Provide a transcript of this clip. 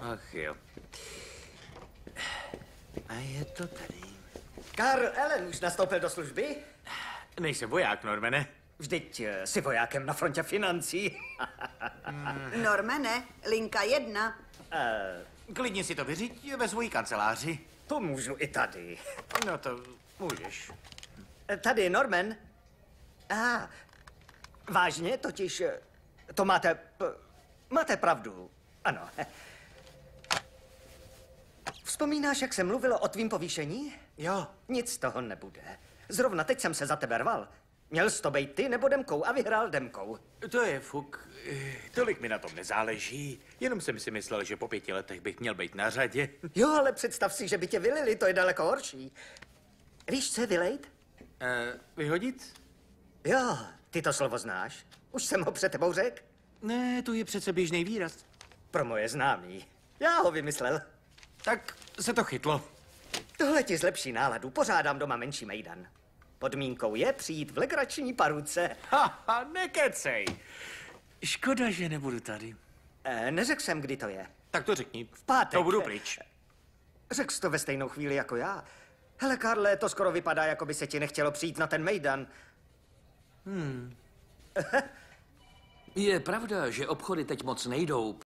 Ach jo. A je to tady. Karl Ellen už nastoupil do služby? Nejsem voják, Normane. Vždyť jsi vojákem na frontě financí. Normane, linka 1. Klidně si to vyřiď ve svojí kanceláři. To můžu i tady. No to můžeš. Tady, Norman. Vážně, totiž to máte pravdu. Ano. Vzpomínáš, jak jsem mluvil o tvým povýšení? Jo. Nic z toho nebude. Zrovna teď jsem se za tebe rval. Měl jsi to bejt ty nebo Demkou a vyhrál Demkou. To je fuk. Tolik mi na tom nezáleží. Jenom jsem si myslel, že po 5 letech bych měl být na řadě. Jo, ale představ si, že by tě vylili, to je daleko horší. Víš, co je vylejt? Vyhodit? Jo, ty to slovo znáš. Už jsem ho před tebou řekl. Ne, to je přece běžný výraz. Pro moje známý. Já ho vymyslel. Tak se to chytlo. Tohle ti zlepší náladu. Pořádám doma menší mejdan. Podmínkou je přijít v legrační paruce. Haha, nekecej. Škoda, že nebudu tady. Neřekl jsem, kdy to je. Tak to řekni. V pátek. To budu pryč. Řekl jsi to ve stejnou chvíli jako já. Hele, Karle, to skoro vypadá, jako by se ti nechtělo přijít na ten mejdan. Je pravda, že obchody teď moc nejdou,